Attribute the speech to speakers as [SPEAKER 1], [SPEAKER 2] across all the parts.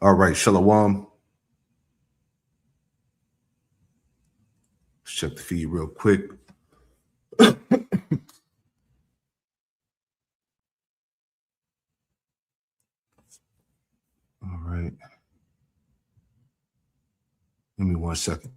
[SPEAKER 1] All right, Shalom. Let's check the feed real quick. All right. Give me 1 second.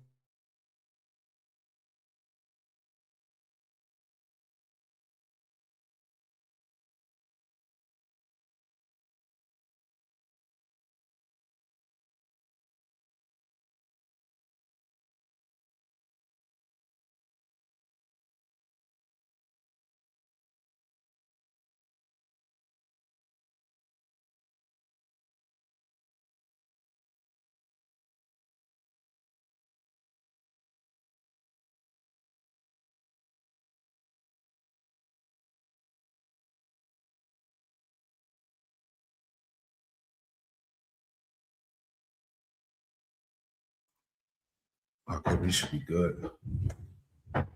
[SPEAKER 1] Okay, we should be good.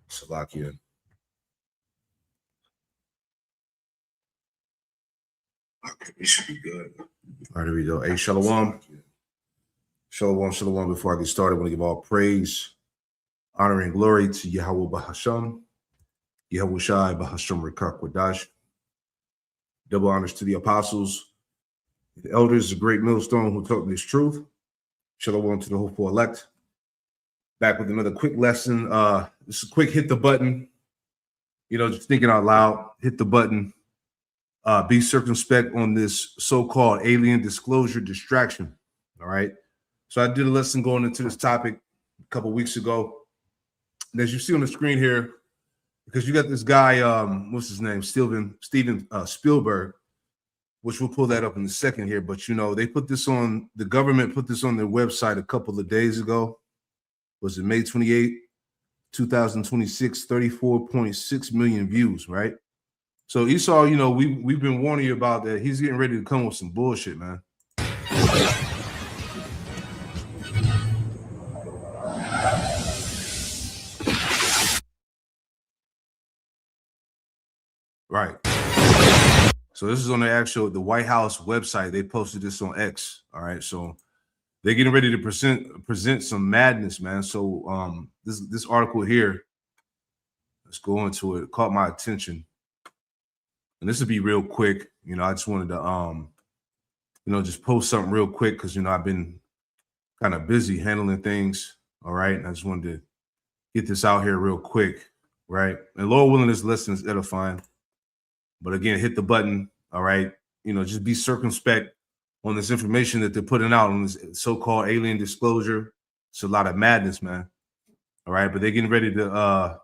[SPEAKER 1] Salakia. Okay, we should be good. All right, here we go. Hey, Shalom. Shalom, Shalom. Before I get started, I want to give all praise, honor, and glory to Yahweh Bahasham, Yahweh Shai Bahasham Rekak Wadash. Double honors to the apostles, the elders, the great millstone who taught this truth. Shalom to the hopeful elect. Back with another quick lesson. This is a quick hit the button. Just thinking out loud, hit the button. Be circumspect on this so-called alien disclosure distraction. All right. So I did a lesson going into this topic a couple weeks ago. And as you see on the screen here, because you got this guy, what's his name? Steven Spielberg, which we'll pull that up in a second here. But they put this on, the government put this on their website a couple of days ago. Was it May 28, 2026, 34.6 million views, right? So Esau, we've been warning you about that. He's getting ready to come with some bullshit, man. Right. So this is on the White House website. They posted this on X. All right. So they're getting ready to present some madness, man. So this article here, let's go into it. It caught my attention. And this will be real quick. I just wanted to just post something real quick because I've been kind of busy handling things. All right. And I just wanted to get this out here real quick. Right. And Lord willing, this lesson is edifying. But again, hit the button. All right. Just be circumspect on this information that they're putting out on this so-called alien disclosure. It's a lot of madness, man. All right. But they're getting ready to,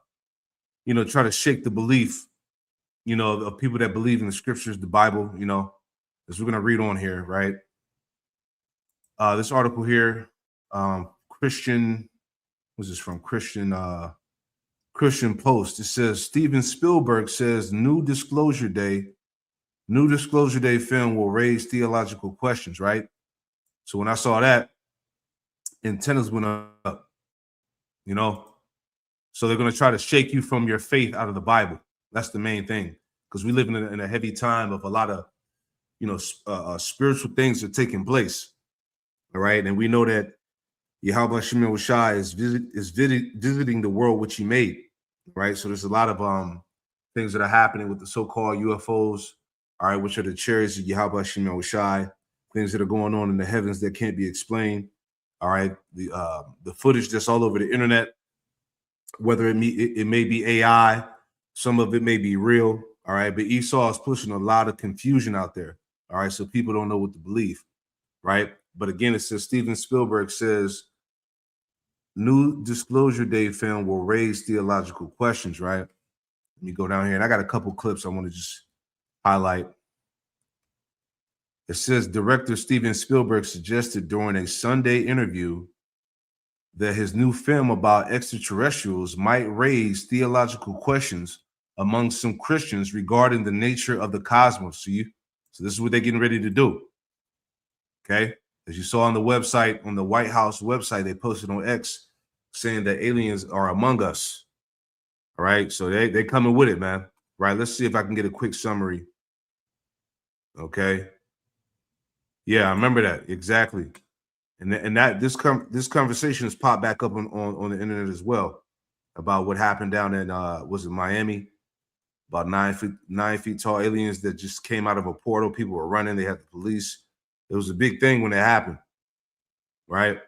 [SPEAKER 1] try to shake the belief, of people that believe in the scriptures, the Bible, as we're going to read on here. Right. This article here, Christian, what's this from? Christian Post. It says Steven Spielberg says new disclosure day film will raise theological questions, right? So when I saw that, antennas went up, so they're going to try to shake you from your faith out of the Bible. That's the main thing, because we live in a heavy time of a lot of spiritual things are taking place. All right. And we know that Yahweh Shemel Shai is visiting the world which he made. Right. So there's a lot of things that are happening with the so-called UFOs, all right, which are the chariots of Yahweh Shemel Shai, things that are going on in the heavens that can't be explained. All right. The footage that's all over the internet, whether it may be AI, some of it may be real. All right. But Esau is pushing a lot of confusion out there. All right. So people don't know what to believe. Right. But again, it says Steven Spielberg says new disclosure day film will raise theological questions. Right. Let me go down here. And I got a couple clips I want to just highlight. It says director Steven Spielberg suggested during a Sunday interview that his new film about extraterrestrials might raise theological questions among some Christians regarding the nature of the cosmos. So this is what they're getting ready to do. Okay. As you saw on the website, on the White House website, they posted on X saying that aliens are among us. All right. So they're coming with it, man. Right. Let's see if I can get a quick summary. Okay. Yeah, I remember that exactly. And that this conversation has popped back up on the internet as well about what happened down in was it Miami? About 9 feet tall aliens that just came out of a portal. People were running. They had the police. It was a big thing when it happened, right?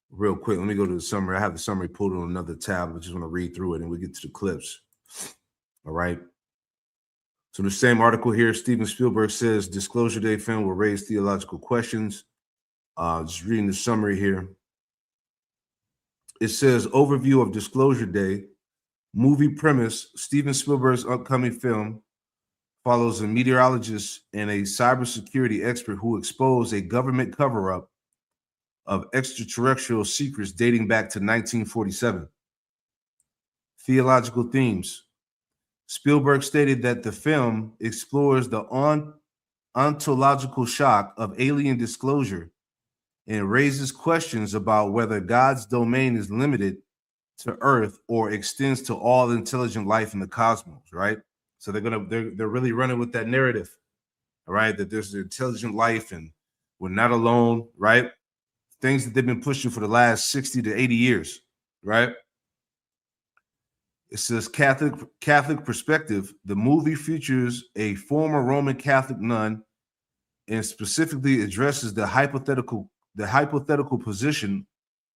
[SPEAKER 1] Real quick, let me go to the summary. I have the summary pulled on another tab. I just want to read through it and we get to the clips. All right. So the same article here, Steven Spielberg says Disclosure Day film will raise theological questions. Just reading the summary here. It says overview of Disclosure Day. Movie premise: Steven Spielberg's upcoming film follows a meteorologist and a cybersecurity expert who expose a government cover-up of extraterrestrial secrets dating back to 1947. Theological themes. Spielberg stated that the film explores the ontological shock of alien disclosure and raises questions about whether God's domain is limited to Earth or extends to all intelligent life in the cosmos, right? So they're really running with that narrative, all right, that there's intelligent life and we're not alone, right? Things that they've been pushing for the last 60 to 80 years, right? It says Catholic perspective. The movie features a former Roman Catholic nun and specifically addresses the hypothetical position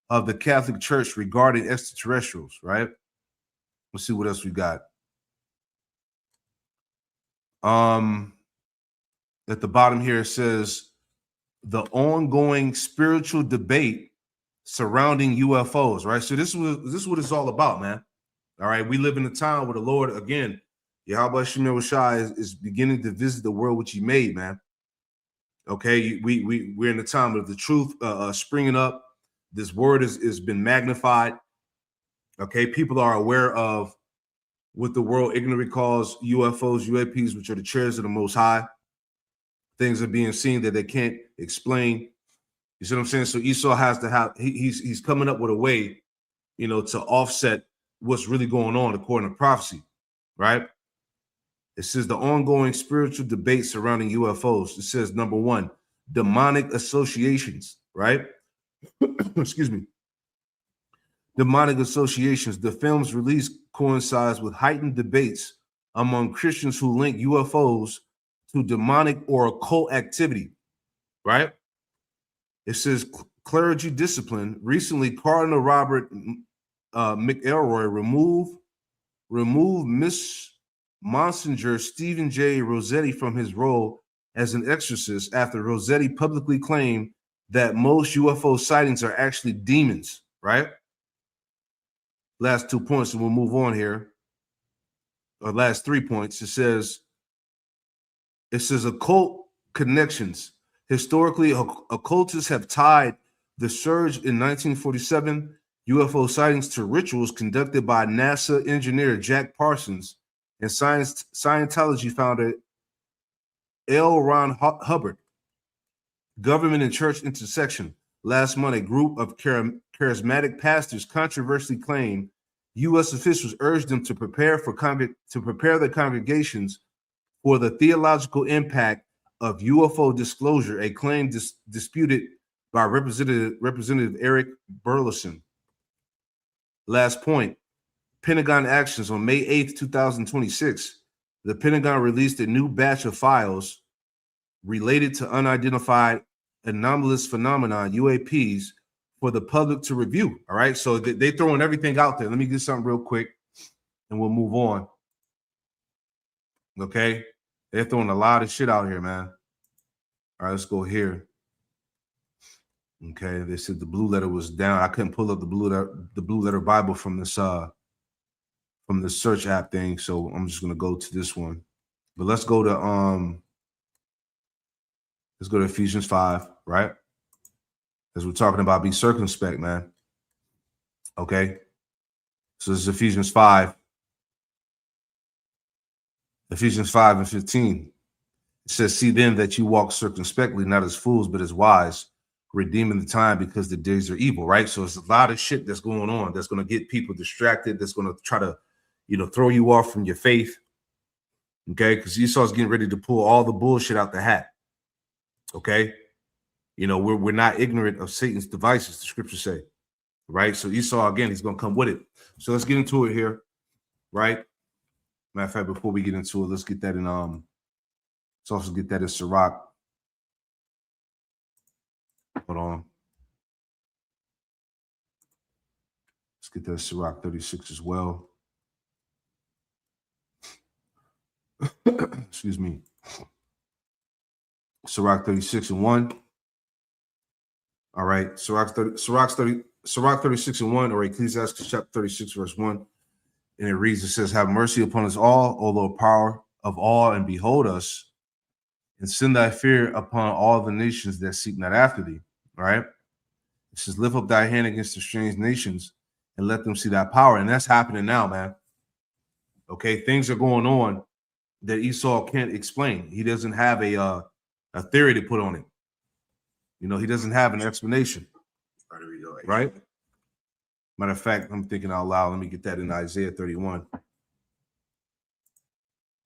[SPEAKER 1] of the Catholic Church regarding extraterrestrials, right? Let's see what else we got. At the bottom here it says the ongoing spiritual debate surrounding UFOs, right? So this is what it's all about, man. All right, we live in a time where the Lord, again, Yahweh Shemel Shai is beginning to visit the world which he made, man. Okay, we're in a time of the truth springing up. This word has been magnified. Okay, people are aware of what the world ignorantly calls UFOs, UAPs, which are the chairs of the Most High. Things are being seen that they can't explain. You see what I'm saying? So Esau has to have, he's coming up with a way, to offset what's really going on according to prophecy, right? It says the ongoing spiritual debate surrounding UFOs. It says, number one, demonic associations, right? Excuse me. Demonic associations. The film's release coincides with heightened debates among Christians who link UFOs to demonic or occult activity, right? It says clergy discipline. Recently, Cardinal Robert McElroy removed Miss Monsignor Stephen J. Rossetti from his role as an exorcist after Rossetti publicly claimed that most UFO sightings are actually demons, right? Last 2 points, and we'll move on here. Or last 3 points. It says occult connections. Historically, occultists have tied the surge in 1947 UFO sightings to rituals conducted by NASA engineer Jack Parsons and Scientology founder L. Ron Hubbard. Government and church intersection. Last month, a group of charismatic pastors controversially claimed U.S. officials urged them to prepare their congregations for the theological impact of UFO disclosure, a claim disputed by Representative Eric Burleson. Last point, Pentagon actions. On May 8th, 2026, the Pentagon released a new batch of files related to unidentified anomalous phenomenon, UAPs, for the public to review. All right, so they're throwing everything out there. Let me get something real quick and we'll move on. Okay, they're throwing a lot of shit out here, man. All right, let's go here. Okay, they said the blue letter was down. I couldn't pull up the blue letter Bible from this search app thing, so I'm just gonna go to this one. But let's go to Ephesians 5, right? As we're talking about, be circumspect, man. Okay, so this is Ephesians 5 and 15. It says, see then that you walk circumspectly, not as fools, but as wise, redeeming the time because the days are evil, right? So it's a lot of shit that's going on that's going to get people distracted, that's going to try to, throw you off from your faith, okay? Because Esau's getting ready to pull all the bullshit out the hat, Okay. You know, we're not ignorant of Satan's devices, the scriptures say, right? So Esau, again, he's going to come with it. So let's get into it here, right? Matter of fact, before we get into it, let's get that in, let's also get that in Sirach. Hold on. Let's get that in Sirach 36 as well. Excuse me. Sirach 36 and 1. All right. Sirach 36 and 1, or Ecclesiastes chapter 36, verse 1. And it reads, it says, have mercy upon us all, O Lord, power of all, and behold us, and send thy fear upon all the nations that seek not after thee. All right. It says, lift up thy hand against the strange nations and let them see thy power. And that's happening now, man. Okay. Things are going on that Esau can't explain. He doesn't have a theory to put on it. You know, he doesn't have an explanation. Right? Matter of fact, I'm thinking out loud. Let me get that in Isaiah 31.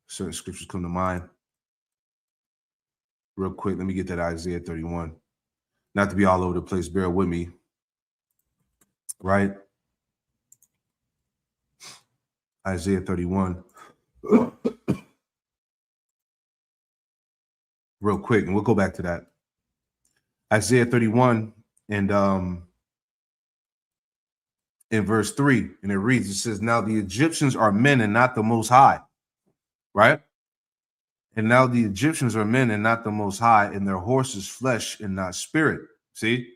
[SPEAKER 1] Certain scriptures come to mind. Real quick, let me get that Isaiah 31. Not to be all over the place, bear with me. Right? Isaiah 31. Real quick, and we'll go back to that. Isaiah 31 and in verse 3, and it reads, it says, now the Egyptians are men and not the Most High, right? And now the Egyptians are men and not the Most High, and their horses flesh and not spirit. See,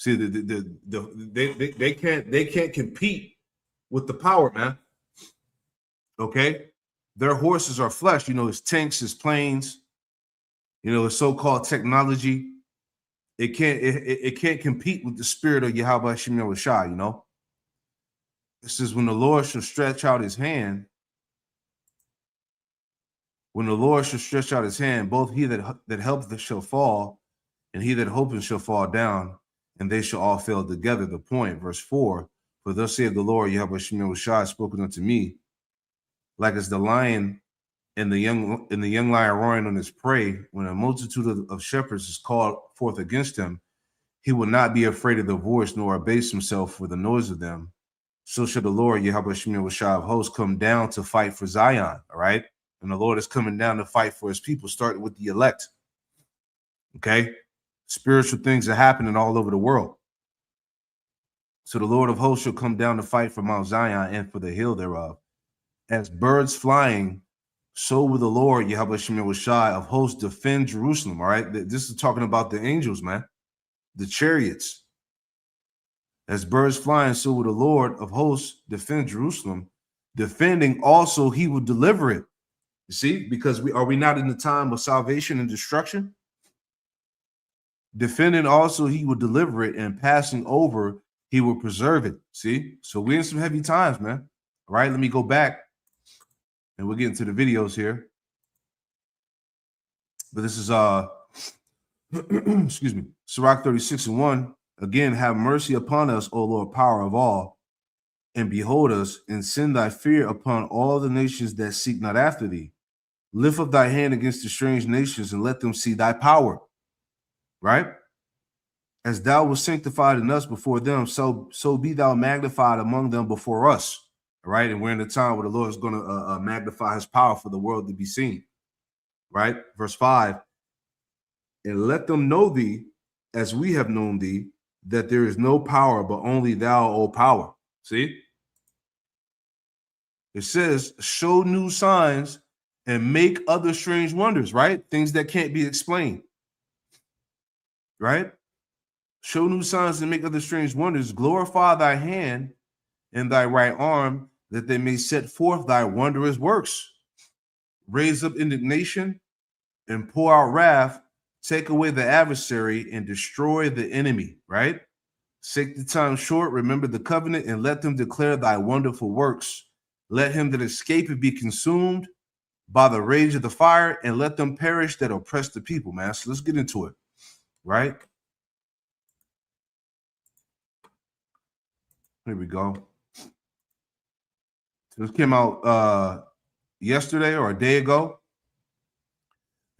[SPEAKER 1] they can't compete with the power, man. Okay, their horses are flesh. You know, his tanks, his planes. You know, his so-called technology. It can't compete with the spirit of Yahweh Shem Shai. You know. It says, when the Lord shall stretch out his hand, when the Lord shall stretch out his hand, both he that helpeth shall fall, and he that hopeth shall fall down, and they shall all fail together. The point, verse 4, for thus saith the Lord, Yahweh Shem Shai, spoken unto me, like as the lion and the young lion roaring on his prey, when a multitude of shepherds is called forth against him, he will not be afraid of the voice, nor abase himself for the noise of them. So shall the Lord, Yahweh Shem Shai of hosts, come down to fight for Zion. All right. And the Lord is coming down to fight for his people, starting with the elect. Okay. Spiritual things are happening all over the world. So the Lord of hosts shall come down to fight for Mount Zion and for the hill thereof. As birds flying, so will the Lord, Yahweh Shem Shai of hosts, defend Jerusalem. All right. This is talking about the angels, man. The chariots. As birds flying, so will the Lord of hosts defend Jerusalem. Defending also, he will deliver it. You see, because are we not in the time of salvation and destruction? Defending also, he will deliver it, and passing over, he will preserve it. See, so we're in some heavy times, man. All right, let me go back, and we'll get into the videos here. But this is excuse me, Sirach 36 and 1. Again, have mercy upon us, O Lord, power of all, and behold us, and send thy fear upon all the nations that seek not after thee. Lift up thy hand against the strange nations, and let them see thy power. Right? As thou wast sanctified in us before them, so be thou magnified among them before us. All right? And we're in a time where the Lord is going to magnify his power for the world to be seen. Right? Verse 5, and let them know thee as we have known thee, that there is no power but only thou, O power. See? It says, show new signs and make other strange wonders, right? Things that can't be explained. Right? Show new signs and make other strange wonders. Glorify thy hand and thy right arm, that they may set forth thy wondrous works. Raise up indignation and pour out wrath. Take away the adversary and destroy the enemy, right? Take the time short, remember the covenant, and let them declare thy wonderful works. Let him that escapeth be consumed by the rage of the fire, and let them perish that oppress the people, man. So let's get into it, right? Here we go. This came out yesterday or a day ago.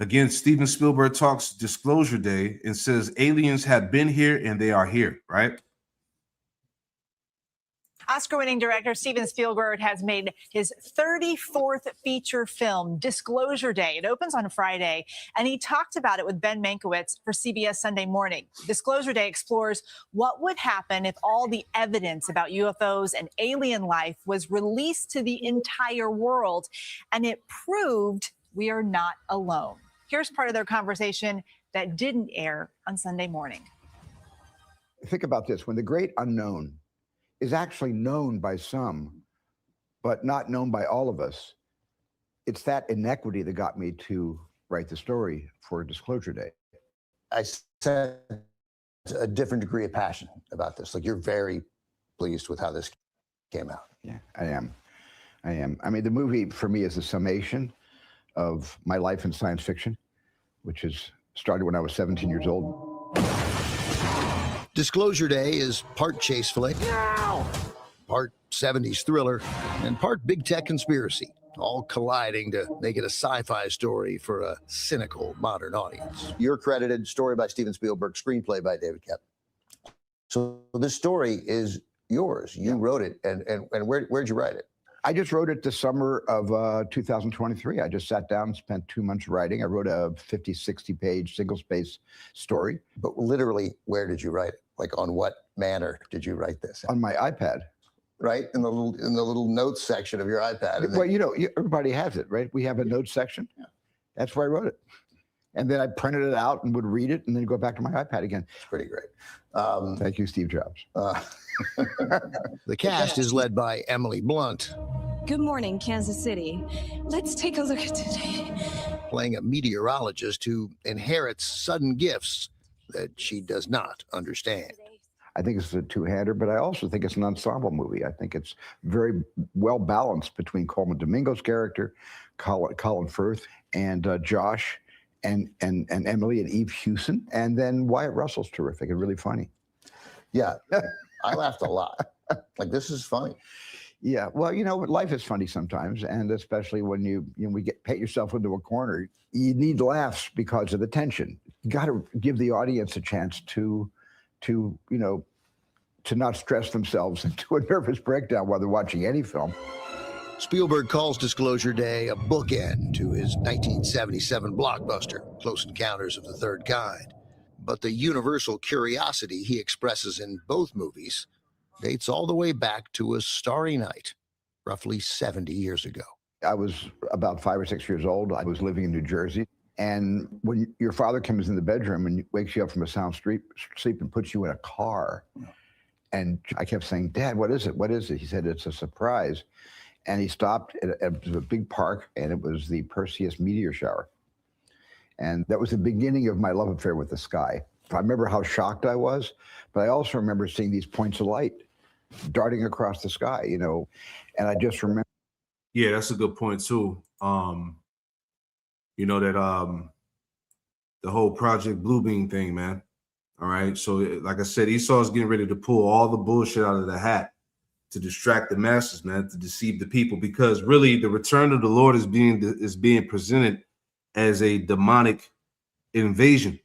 [SPEAKER 1] Again, Steven Spielberg talks Disclosure Day and says aliens have been here and they are here, right?
[SPEAKER 2] Oscar-winning director Steven Spielberg has made his 34th feature film, Disclosure Day. It opens on Friday, and he talked about it with Ben Mankiewicz for CBS Sunday Morning. Disclosure Day explores what would happen if all the evidence about UFOs and alien life was released to the entire world, and it proved we are not alone. Here's part of their conversation that didn't air on Sunday morning.
[SPEAKER 3] Think about this. When the great unknown is actually known by some, but not known by all of us, it's that inequity that got me to write the story for Disclosure Day.
[SPEAKER 4] I sense a different degree of passion about this. Like, you're very pleased with how this came out.
[SPEAKER 3] Yeah, I am. I mean, the movie for me is a summation of my life in science fiction, which is started when I was 17 years old.
[SPEAKER 4] Disclosure Day is part chase flick, part 70s thriller, and part big tech conspiracy, all colliding to make it a sci-fi story for a cynical modern audience. You're credited story by Steven Spielberg, screenplay by David Koepp. So this story is yours. You wrote it, and where'd you write it?
[SPEAKER 3] I just wrote it the summer of 2023. I just sat down and spent 2 months writing. I wrote a 50, 60-page single-space story.
[SPEAKER 4] But literally, where did you write it? Like, on what manner did you write this?
[SPEAKER 3] On my iPad.
[SPEAKER 4] Right? In the little notes section of your iPad.
[SPEAKER 3] Well, you know, everybody has it, right? We have a notes section.
[SPEAKER 4] Yeah.
[SPEAKER 3] That's where I wrote it. And then I printed it out and would read it and then go back to my iPad again.
[SPEAKER 4] It's pretty great.
[SPEAKER 3] Thank you, Steve Jobs.
[SPEAKER 4] The cast is led by Emily Blunt.
[SPEAKER 5] Good morning, Kansas City. Let's take a look at today.
[SPEAKER 4] Playing a meteorologist who inherits sudden gifts that she does not understand.
[SPEAKER 3] I think it's a two-hander, but I also think it's an ensemble movie. I think it's very well balanced between Coleman Domingo's character, Colin Firth, and Josh, and Emily and Eve Hewson, and then Wyatt Russell's terrific and really funny.
[SPEAKER 4] Yeah, I laughed a lot. Like, this is funny.
[SPEAKER 3] Yeah, well, you know, life is funny sometimes, and especially when you paint yourself into a corner, you need laughs because of the tension. You got to give the audience a chance to not stress themselves into a nervous breakdown while they're watching any film.
[SPEAKER 4] Spielberg calls Disclosure Day a bookend to his 1977 blockbuster, Close Encounters of the Third Kind. But the universal curiosity he expresses in both movies dates all the way back to a starry night, roughly 70 years ago.
[SPEAKER 3] I was about 5 or 6 years old. I was living in New Jersey. And when your father comes in the bedroom and wakes you up from a sound sleep and puts you in a car, and I kept saying, "Dad, what is it? What is it?" He said, "It's a surprise." And he stopped at a big park, and it was the Perseus meteor shower. And that was the beginning of my love affair with the sky. I remember how shocked I was, but I also remember seeing these points of light darting across the sky, you know, and I just remember.
[SPEAKER 1] Yeah, that's a good point too. You know, that the whole Project Bluebeam thing, man. All right. So like I said, Esau's getting ready to pull all the bullshit out of the hat to distract the masses, man, to deceive the people, because really the return of the Lord is being presented as a demonic invasion.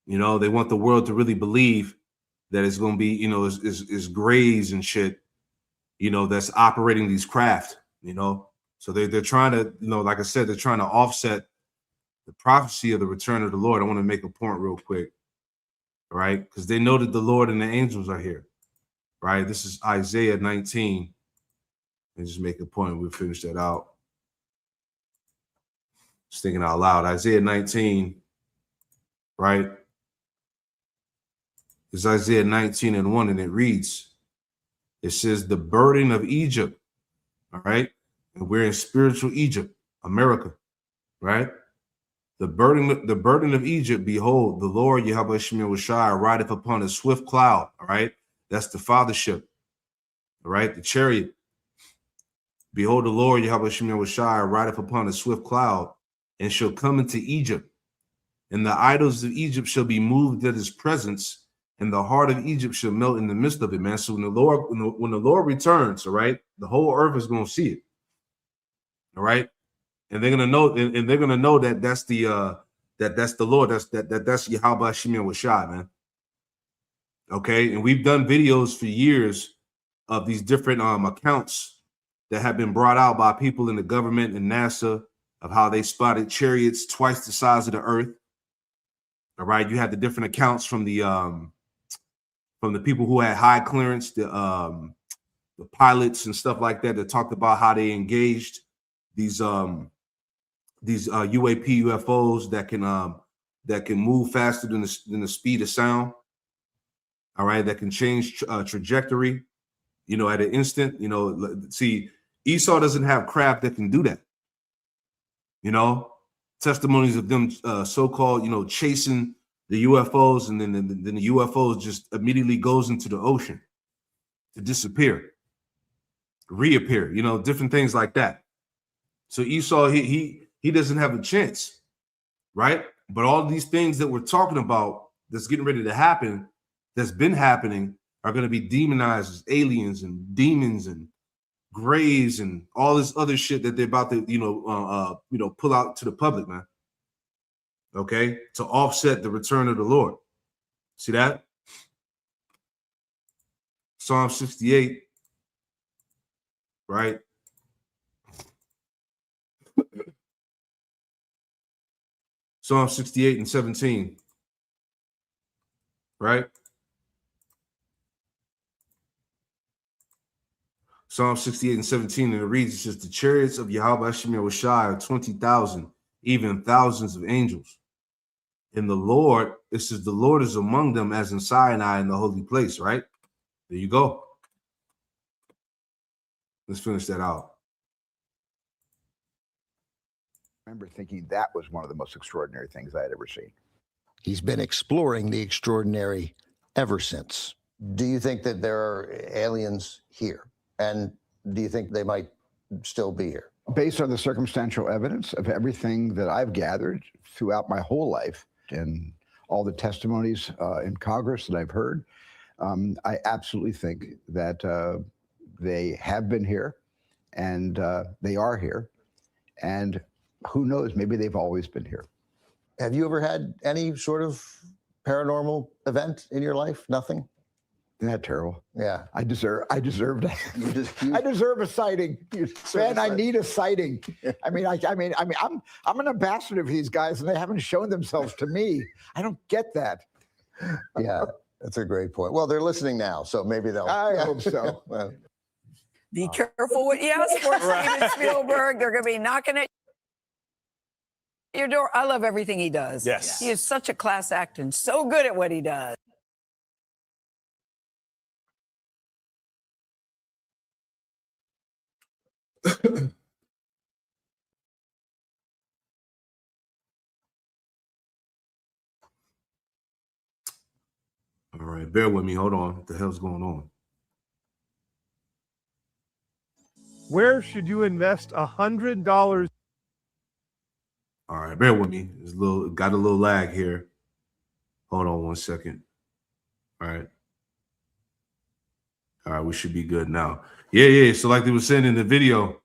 [SPEAKER 1] You know, they want the world to really believe that it's going to be, you know, is grays and shit, you know, that's operating these craft, you know. So they're trying to, you know, like I said, they're trying to offset the prophecy of the return of the Lord. I want to make a point real quick, right? Because they know that the Lord and the angels are here, right? This is Isaiah 19. And just make a point. We'll finish that out. Just thinking out loud. Isaiah 19, right? It's Isaiah 19:1, and it reads, it says, the burden of Egypt, all right? And we're in spiritual Egypt, America, right? The burden of Egypt, behold, the Lord Yahweh Shemel Shai rideth upon a swift cloud, all right? That's the fathership, all right? The chariot. Behold, the Lord Yahweh Shemel Shai rideth upon a swift cloud, and shall come into Egypt. And the idols of Egypt shall be moved at his presence, and the heart of Egypt shall melt in the midst of it, man. So when the Lord returns, all right, the whole earth is going to see it, all right? and they're gonna know, and they're gonna know that that's the that's the Lord, that's Yahweh Shemir Washai, man. Okay, and we've done videos for years of these different accounts that have been brought out by people in the government and NASA of how they spotted chariots twice the size of the earth. All right, you have the different accounts from the people who had high clearance, the pilots and stuff like that talked about how they engaged these UAP UFOs that can move faster than the speed of sound. All right, that can change trajectory, you know, at an instant. You know, see, Esau doesn't have craft that can do that. You know, testimonies of them so-called, you know, chasing the UFOs, and then the UFOs just immediately goes into the ocean to disappear, reappear, you know, different things like that. So Esau, he doesn't have a chance, right? But all these things that we're talking about that's getting ready to happen, that's been happening, are going to be demonized as aliens and demons and graves and all this other shit that they're about to, pull out to the public, man. Okay, to offset the return of the Lord. See that? Psalm 68, right? Psalm 68 and 17, right? Psalm 68 and 17, and it reads, it says, the chariots of Yahweh Shemir Washai are 20,000, even thousands of angels. And the Lord, it says, the Lord is among them as in Sinai in the holy place, right? There you go. Let's finish that out.
[SPEAKER 3] I remember thinking that was one of the most extraordinary things I had ever seen.
[SPEAKER 4] He's been exploring the extraordinary ever since.
[SPEAKER 6] Do you think that there are aliens here? And do you think they might still be here?
[SPEAKER 3] Based on the circumstantial evidence of everything that I've gathered throughout my whole life and all the testimonies in Congress that I've heard, I absolutely think that they have been here and they are here. And who knows, maybe they've always been here.
[SPEAKER 6] Have you ever had any sort of paranormal event in your life? Nothing?
[SPEAKER 3] Isn't that terrible?
[SPEAKER 6] Yeah.
[SPEAKER 3] I deserve that.
[SPEAKER 6] You
[SPEAKER 3] I deserve a sighting. Man, I need a sighting. I'm an ambassador for these guys and they haven't shown themselves to me. I don't get that.
[SPEAKER 6] Yeah, that's a great point. Well, they're listening now, so maybe they'll.
[SPEAKER 3] I hope so.
[SPEAKER 6] Well,
[SPEAKER 7] Be careful what you ask for, Steven Spielberg. They're going to be knocking at your door. I love everything he does.
[SPEAKER 8] Yes.
[SPEAKER 7] He is such a class act and so good at what he does.
[SPEAKER 1] All right, bear with me. Hold on. What the hell's going on?
[SPEAKER 8] Where should you invest $100?
[SPEAKER 1] All right, bear with me. There's got a little lag here. Hold on 1 second. All right. All right, we should be good now. Yeah. So like they were saying in the video,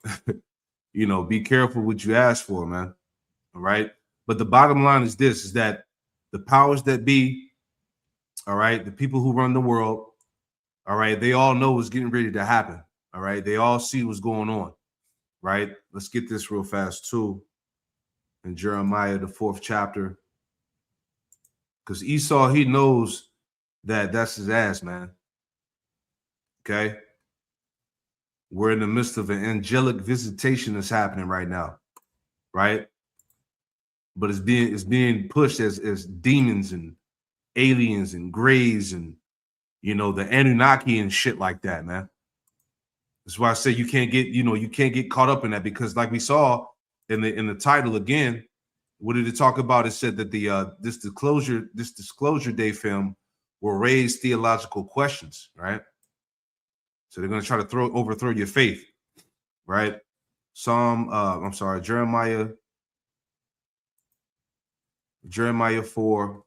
[SPEAKER 1] you know, be careful what you ask for, man. All right. But the bottom line is this, is that the powers that be, all right, the people who run the world, all right, they all know what's getting ready to happen. All right. They all see what's going on. Right. Let's get this real fast too. In Jeremiah, the 4th chapter. Because Esau, he knows that that's his ass, man. Okay. We're in the midst of an angelic visitation that's happening right now. Right. But it's being pushed as demons and aliens and grays and, you know, the Anunnaki and shit like that, man. That's why I say you can't get caught up in that, because like we saw in the title again, what did it talk about? It said that the this disclosure day film will raise theological questions, right? So they're going to try to overthrow your faith, right? Jeremiah 4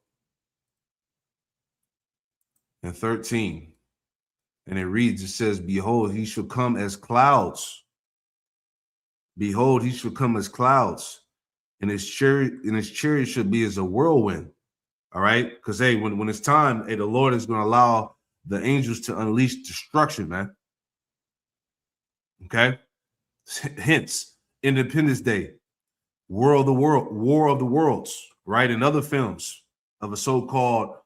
[SPEAKER 1] and 13. And it reads, it says, behold, he shall come as clouds. Behold, he shall come as clouds, and his chariot should be as a whirlwind. All right, because hey, when it's time, hey, the Lord is going to allow the angels to unleash destruction, man. Okay. Hence, Independence Day, War of the Worlds, right? And other films of a so-called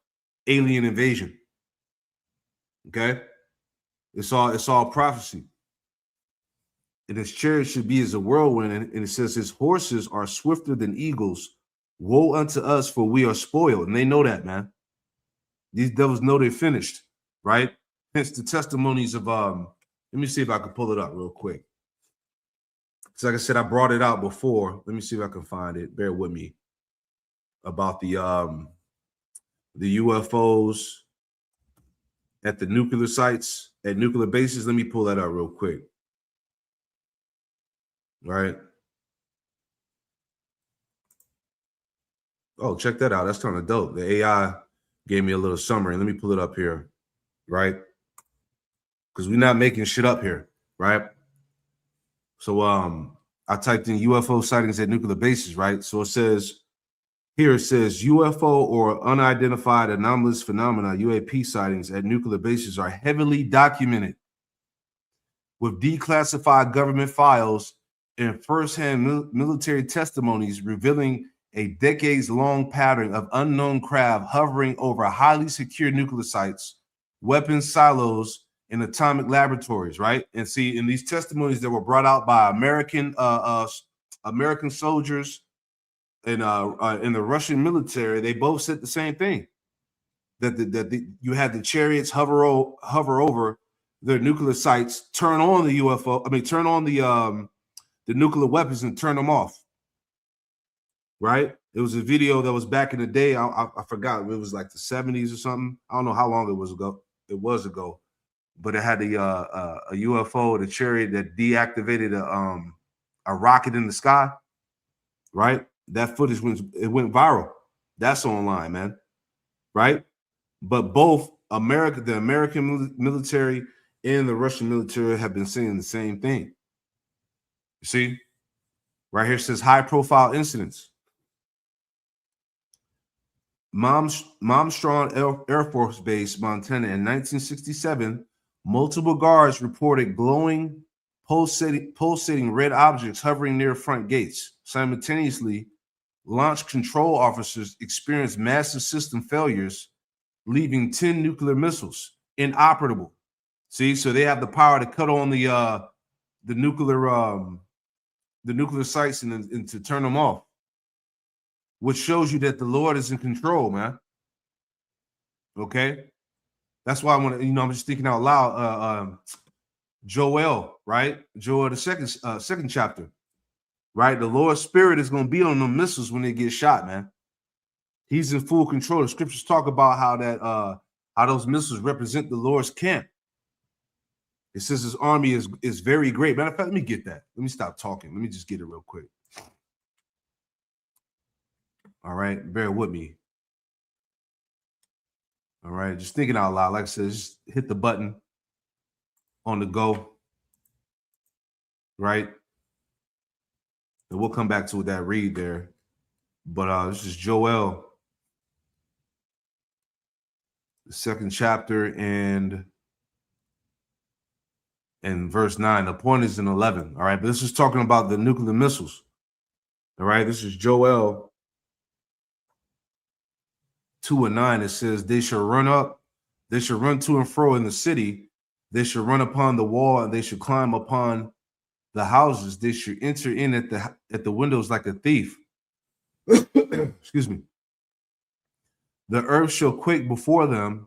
[SPEAKER 1] alien invasion. Okay, it's all prophecy. And his chariot should be as a whirlwind, and it says his horses are swifter than eagles. Woe unto us, for we are spoiled. And they know that, man. These devils know they're finished, right? Hence the testimonies of let me see if I can pull it up real quick. So like I said, I brought it out before. Let me see if I can find it. Bear with me. About the UFOs at the nuclear sites, at nuclear bases. Let me pull that up real quick. Right. Oh, check that out. That's kind of dope. The AI gave me a little summary. Let me pull it up here. Right. Because we're not making shit up here. Right. So I typed in UFO sightings at nuclear bases, right? So it says UFO or unidentified anomalous phenomena, UAP sightings at nuclear bases are heavily documented with declassified government files and firsthand military testimonies revealing a decades-long pattern of unknown craft hovering over highly secure nuclear sites, weapons silos, and atomic laboratories, right? And see, in these testimonies that were brought out by American soldiers and in the Russian military, they both said the same thing: that you had the chariots hover over the nuclear sites, turn on the UFO, turn on the nuclear weapons and turn them off. Right? It was a video that was back in the day. I forgot, it was like the 70s or something. I don't know how long it was ago. But it had a UFO, the chariot that deactivated a rocket in the sky, right? That footage went viral. That's online, man, right? But both the American military and the Russian military have been saying the same thing. You see, right here says high-profile incidents. Momstrand Air Force Base, Montana, in 1967. Multiple guards reported glowing, pulsating red objects hovering near front gates. Simultaneously, launch control officers experienced massive system failures, leaving 10 nuclear missiles inoperable. See, so they have the power to cut on the nuclear sites and to turn them off, which shows you that the Lord is in control, man. Okay. That's why I want to, I'm just thinking out loud. Joel, right? Joel, the second chapter, right? The Lord's Spirit is going to be on the missiles when they get shot, man. He's in full control. The scriptures talk about how those missiles represent the Lord's camp. It says his army is very great. Matter of fact, let me get that. Let me stop talking. Let me just get it real quick. All right, bear with me. All right, just thinking out loud. Like I said, just hit the button on the go, right? And we'll come back to that read there. But this is Joel, the second chapter, and verse 9. The point is in 11. All right, but this is talking about the nuclear missiles. All right, this is Joel 2 and 9. It says, they shall run to and fro in the city. They shall run upon the wall, and they shall climb upon the houses. They shall enter in at the windows like a thief. Excuse me. The earth shall quake before them.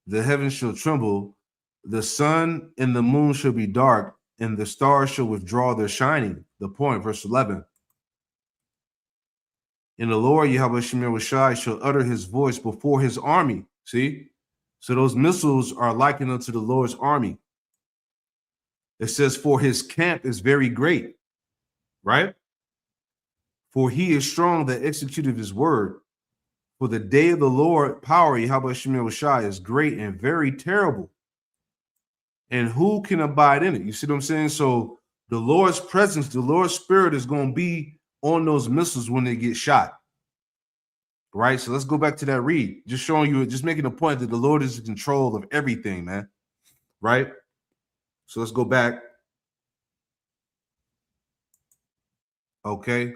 [SPEAKER 1] The heavens shall tremble. The sun and the moon shall be dark, and the stars shall withdraw their shining. The point, verse 11. And the Lord Yahweh Shemir Washai shall utter his voice before his army. See? So those missiles are likened unto the Lord's army. It says, for his camp is very great, right? For he is strong that executed his word. For the day of the Lord power, Yahweh Shemir Washai, is great and very terrible. And who can abide in it? You see what I'm saying? So the Lord's presence, the Lord's spirit is going to be on those missiles when they get shot. Right? So let's go back to that read. Just showing you, just making a point that the Lord is in control of everything, man. Right? So let's go back. Okay.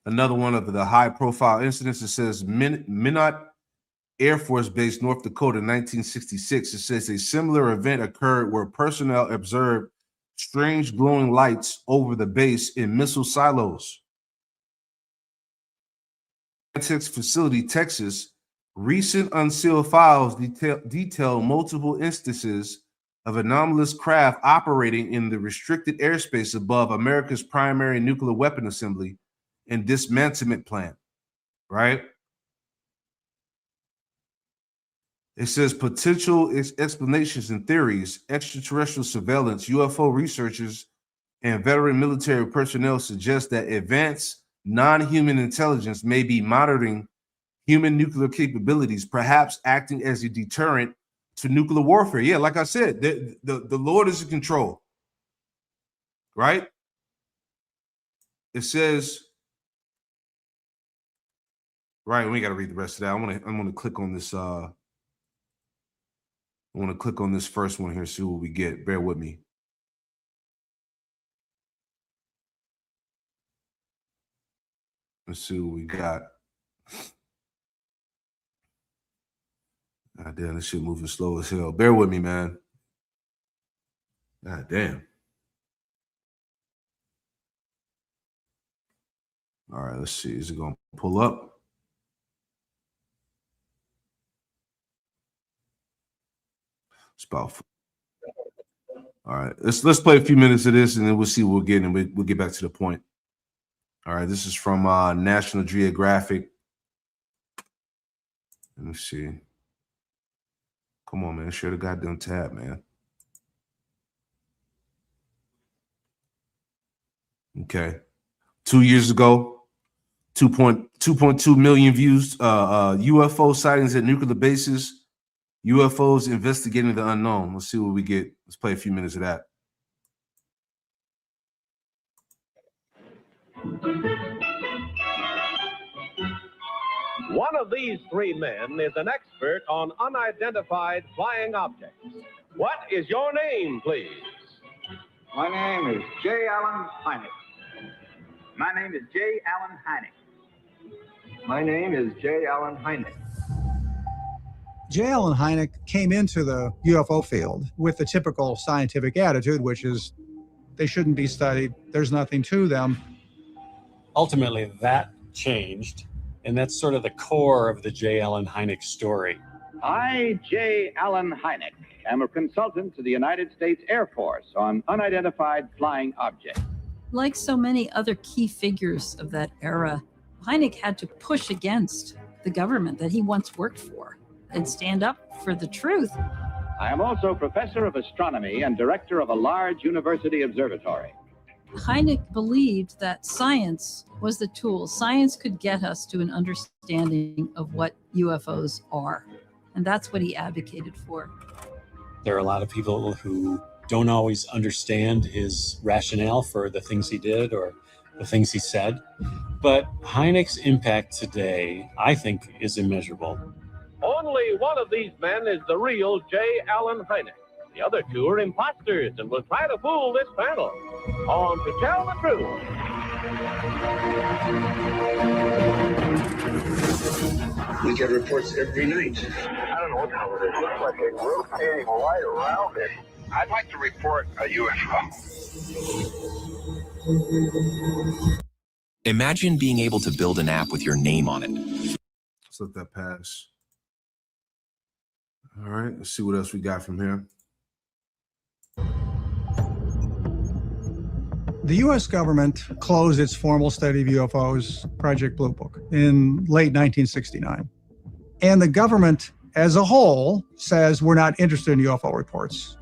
[SPEAKER 1] Another one of the high-profile incidents, it says Minot Air Force Base, North Dakota, 1966. It says a similar event occurred where personnel observed strange glowing lights over the base in missile silos. Facility, Texas, recent unsealed files detail multiple instances of anomalous craft operating in the restricted airspace above America's primary nuclear weapon assembly and dismantlement plant, right? It says potential explanations and theories, extraterrestrial surveillance, UFO researchers, and veteran military personnel suggest that advanced non-human intelligence may be monitoring human nuclear capabilities, perhaps acting as a deterrent to nuclear warfare. Yeah, like I said, the Lord is in control, right? It says, right, we got to read the rest of that. I'm gonna click on this. I want to click on this first one here, see what we get. Bear with me. Let's see what we got. God damn, this shit moving slow as hell. Bear with me, man. God damn. All right, let's see. Is it going to pull up? It's about. All right, let's play a few minutes of this, and then we'll see what we're getting, and we'll get back to the point. All right, this is from National Geographic. Let me see. Come on, man. Share the goddamn tab, man. Okay. 2 years ago, 2.2 million views, UFO sightings at nuclear bases, UFOs investigating the unknown. Let's see what we get. Let's play a few minutes of that.
[SPEAKER 9] One of these three men is an expert on unidentified flying objects. What is your name, please?
[SPEAKER 10] My name is J. Allen Hynek. My name is J. Allen Hynek. My name is J. Allen Hynek.
[SPEAKER 11] J. Allen Hynek came into the UFO field with the typical scientific attitude, which is they shouldn't be studied. There's nothing to them.
[SPEAKER 12] Ultimately, that changed, and that's sort of the core of the J. Allen Hynek story.
[SPEAKER 10] I, J. Allen Hynek, am a consultant to the United States Air Force on unidentified flying objects.
[SPEAKER 13] Like so many other key figures of that era, Hynek had to push against the government that he once worked for and stand up for the truth.
[SPEAKER 10] I am also professor of astronomy and director of a large university observatory.
[SPEAKER 13] Hynek believed that science was the tool. Science could get us to an understanding of what UFOs are. And that's what he advocated for.
[SPEAKER 12] There are a lot of people who don't always understand his rationale for the things he did or the things he said. But Hynek's impact today, I think, is immeasurable.
[SPEAKER 9] Only one of these men is the real J. Allen Hynek. The other two are imposters and will try to fool this panel. On to tell the truth.
[SPEAKER 14] We get reports every night.
[SPEAKER 15] I don't know what the hell it is. It looks like a rotating light around it. I'd like to report a UFO.
[SPEAKER 16] Imagine being able to build an app with your name on it.
[SPEAKER 1] Let's let that pass. All right, let's see what else we got from here.
[SPEAKER 11] The U.S. government closed its formal study of UFOs, Project Blue Book, in late 1969. And the government as a whole says we're not interested in UFO reports.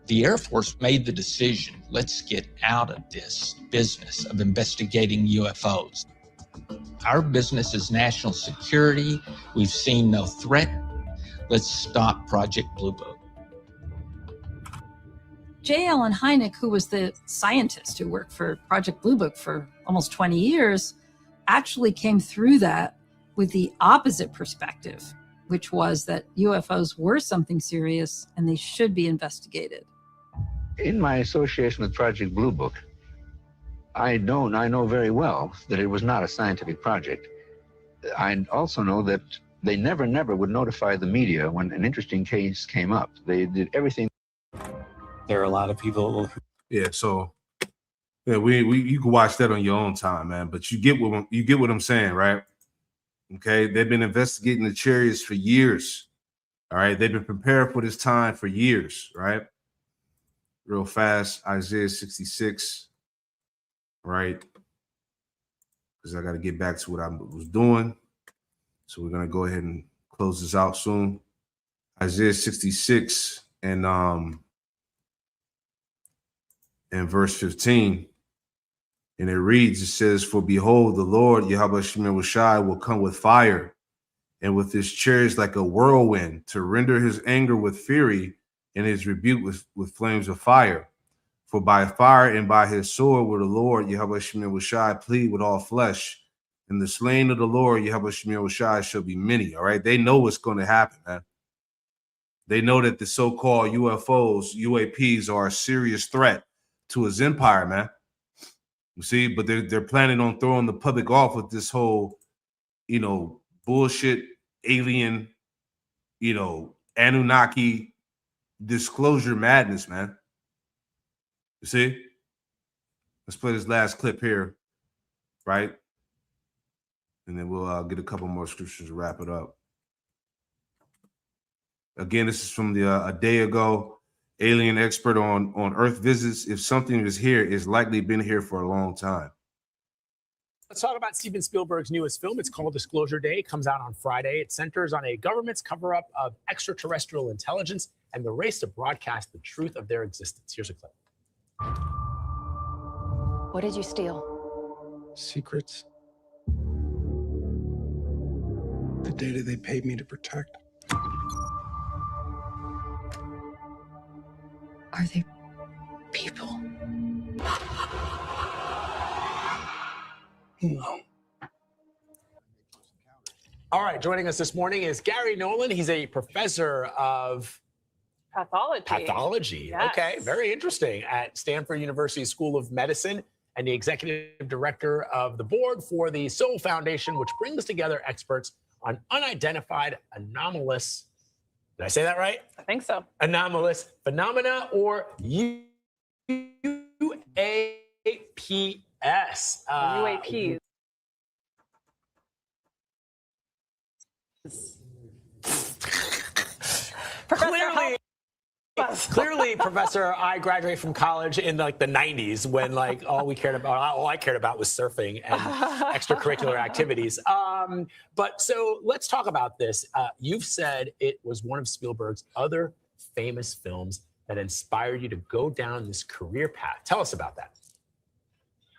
[SPEAKER 17] The Air Force made the decision, let's get out of this business of investigating UFOs. Our business is national security. We've seen no threat. Let's stop Project Blue Book.
[SPEAKER 13] J. Allen Hynek, who was the scientist who worked for Project Blue Book for almost 20 years, actually came through that with the opposite perspective, which was that UFOs were something serious and they should be investigated.
[SPEAKER 18] In my association with Project Blue Book, I know very well that it was not a scientific project. I also know that they never would notify the media when an interesting case came up. They did everything.
[SPEAKER 12] There are a lot of people who...
[SPEAKER 1] Yeah, so yeah, you can watch that on your own time, man. But you get what I'm saying, right? Okay, they've been investigating the chariots for years. All right, they've been prepared for this time for years, right? Real fast, Isaiah 66, right? Because I got to get back to what I was doing. So we're gonna go ahead and close this out soon. Isaiah 66 and verse 15. And it reads, it says, "For behold, the Lord, Yahweh Shemel Shai, will come with fire, and with his chariots like a whirlwind, to render his anger with fury, and his rebuke with flames of fire. For by fire and by his sword will the Lord, Yahweh Shemel Shai, plead with all flesh. And the slain of the Lord, Yahweh Shemel Shai, shall be many." All right, they know what's going to happen, man. They know that the so-called UFOs, UAPs, are a serious threat to his empire, man. You see, but they're planning on throwing the public off with this whole, bullshit alien, Anunnaki disclosure madness, man. You see? Let's play this last clip here, right? And then we'll get a couple more scriptures to wrap it up. Again, this is from a day ago. Alien expert on Earth visits. If something is here, it's likely been here for a long time.
[SPEAKER 19] Let's talk about Steven Spielberg's newest film. It's called Disclosure Day. It comes out on Friday. It centers on a government's cover-up of extraterrestrial intelligence and the race to broadcast the truth of their existence. Here's a clip.
[SPEAKER 20] What did you steal?
[SPEAKER 21] Secrets. The data they paid me to protect.
[SPEAKER 20] Are they people?
[SPEAKER 21] No.
[SPEAKER 19] All right, joining us this morning is Gary Nolan. He's a professor of pathology.
[SPEAKER 22] Yes.
[SPEAKER 19] Okay, very interesting, at Stanford University School of Medicine, and the executive director of the board for the Soul Foundation, which brings together experts on unidentified anomalous, did I say that right?
[SPEAKER 22] I think so.
[SPEAKER 19] Anomalous phenomena, or UAPs.
[SPEAKER 22] UAPs.
[SPEAKER 19] Clearly, Professor, I graduated from college in the 90s when all I cared about was surfing and extracurricular activities. But so let's talk about this. You've said it was one of Spielberg's other famous films that inspired you to go down this career path. Tell us about that.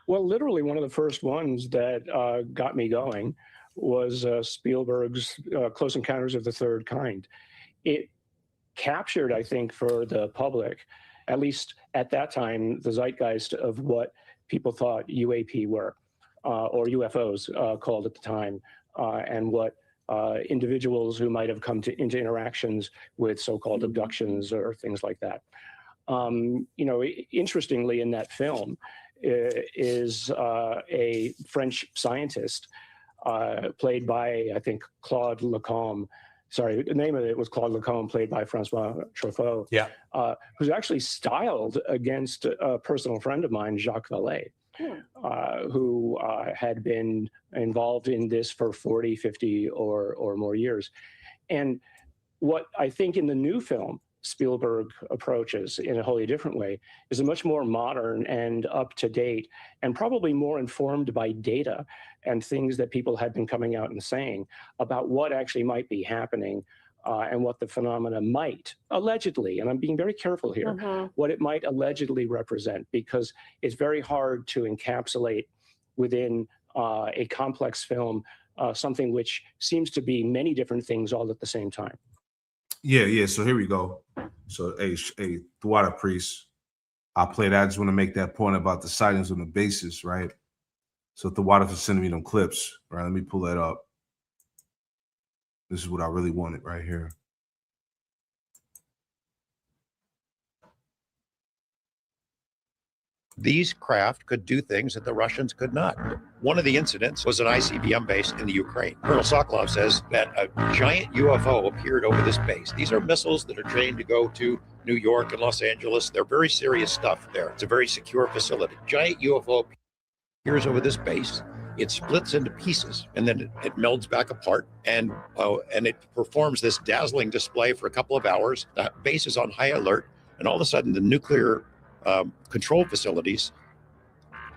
[SPEAKER 21] Well, literally one of the first ones that got me going was Spielberg's Close Encounters of the Third Kind. It captured, I think, for the public, at least at that time, the zeitgeist of what people thought UAP were, or UFOs called at the time, and what individuals who might have come into interactions with so-called abductions or things like that. Interestingly, in that film is a French scientist played by, I think, Claude Lacombe. Sorry, the name of it was Claude Lacombe, played by Francois Truffaut.
[SPEAKER 19] Yeah.
[SPEAKER 21] Who's actually styled against a personal friend of mine, Jacques Vallée, who had been involved in this for 40, 50 or more years. And what I think in the new film, Spielberg approaches in a wholly different way is a much more modern and up-to-date and probably more informed by data and things that people had been coming out and saying about what actually might be happening and what the phenomena might allegedly, and I'm being very careful here, what it might allegedly represent, because it's very hard to encapsulate within a complex film something which seems to be many different things all at the same time.
[SPEAKER 1] Yeah. So here we go. So, hey, throughout a priest, I'll play that. I just want to make that point about the sightings on the bases, right? So if the water for sending me them clips, right? Let me pull that up. This is what I really wanted right here.
[SPEAKER 2] These craft could do things that the Russians could not. One of the incidents was an ICBM base in the Ukraine. Colonel Sokolov says that a giant UFO appeared over this base. These are missiles that are trained to go to New York and Los Angeles. They're very serious stuff there. It's a very secure facility. Giant UFO appears over this base. It splits into pieces, and then it melds back apart, and it performs this dazzling display for a couple of hours. The base is on high alert, and all of a sudden the nuclear control facilities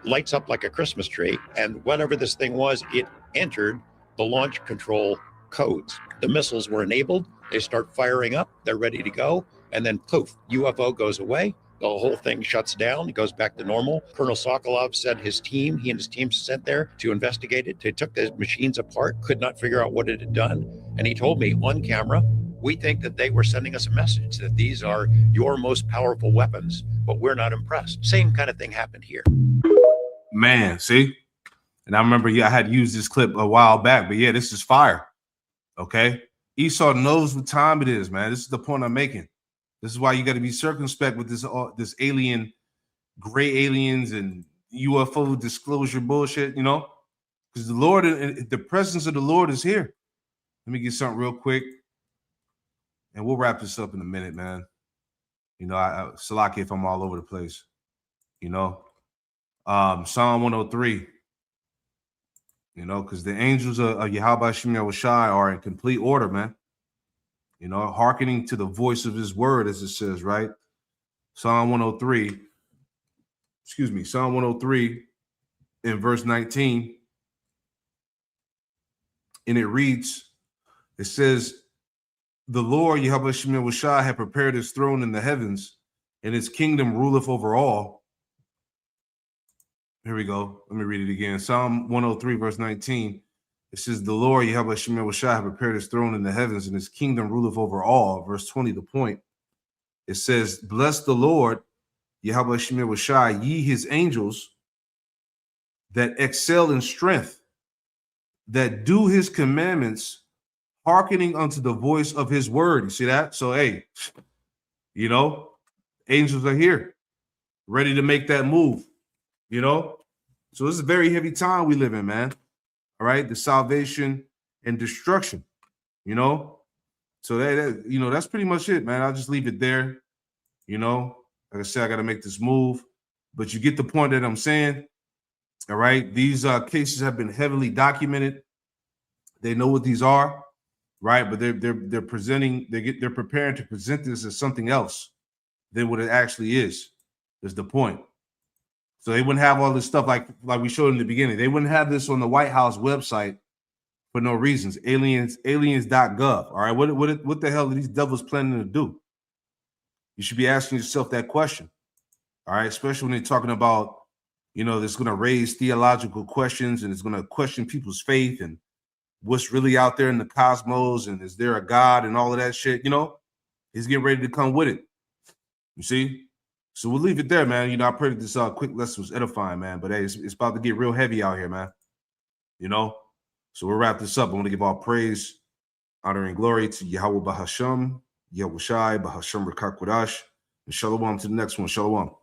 [SPEAKER 2] lights up like a Christmas tree, and whatever this thing was, it entered the launch control codes. The missiles were enabled, they start firing up, they're ready to go, and then poof, UFO goes away, the whole thing shuts down, it goes back to normal. Colonel Sokolov said he and his team sent there to investigate it. They took the machines apart, could not figure out what it had done, and he told me on camera, we think that they were sending us a message that these are your most powerful weapons, but we're not impressed. Same kind of thing happened here.
[SPEAKER 1] Man, see? And I remember, I had used this clip a while back, but yeah, this is fire. Okay? Esau knows what time it is, man. This is the point I'm making. This is why you got to be circumspect with this alien, gray aliens and UFO disclosure bullshit, because the Lord, the presence of the Lord is here. Let me get something real quick. And we'll wrap this up in a minute, man. Salaki if I'm all over the place. Psalm 103. Because the angels of Yahweh Shem Yahushai are in complete order, man. Hearkening to the voice of his word, as it says, right? Psalm 103 in verse 19. And it says, the Lord, Yahweh Shem Yahushai, had prepared his throne in the heavens, and his kingdom ruleth over all. Here we go. Let me read it again. Psalm 103, verse 19. It says, the Lord, Yahweh Shem Yahushai, had prepared his throne in the heavens, and his kingdom ruleth over all. Verse 20, the point. It says, bless the Lord, Yahweh Shem Yahushai, ye his angels that excel in strength, that do his commandments, hearkening unto the voice of his word. You see that? So, hey, angels are here, ready to make that move, So it's a very heavy time we live in, man. All right? The salvation and destruction, So that's pretty much it, man. I'll just leave it there. Like I said, I got to make this move. But you get the point that I'm saying. All right? These cases have been heavily documented. They know what these are. Right, but they're presenting, they're preparing to present this as something else than what it actually is the point. So they wouldn't have all this stuff like we showed in the beginning. They wouldn't have this on the White House website for no reasons. Aliens.gov. All right, what the hell are these devils planning to do? You should be asking yourself that question. All right, especially when they're talking about, that's going to raise theological questions and it's going to question people's faith and what's really out there in the cosmos, and is there a God and all of that shit, he's getting ready to come with it. You see? So we'll leave it there, man. I pray that this quick lesson was edifying, man. But hey, it's about to get real heavy out here, man. So we'll wrap this up. I want to give all praise, honor, and glory to Yahweh Bahasham, Yahushai, Bahasham Rakakwadash, and Shalom to the next one. Shalom.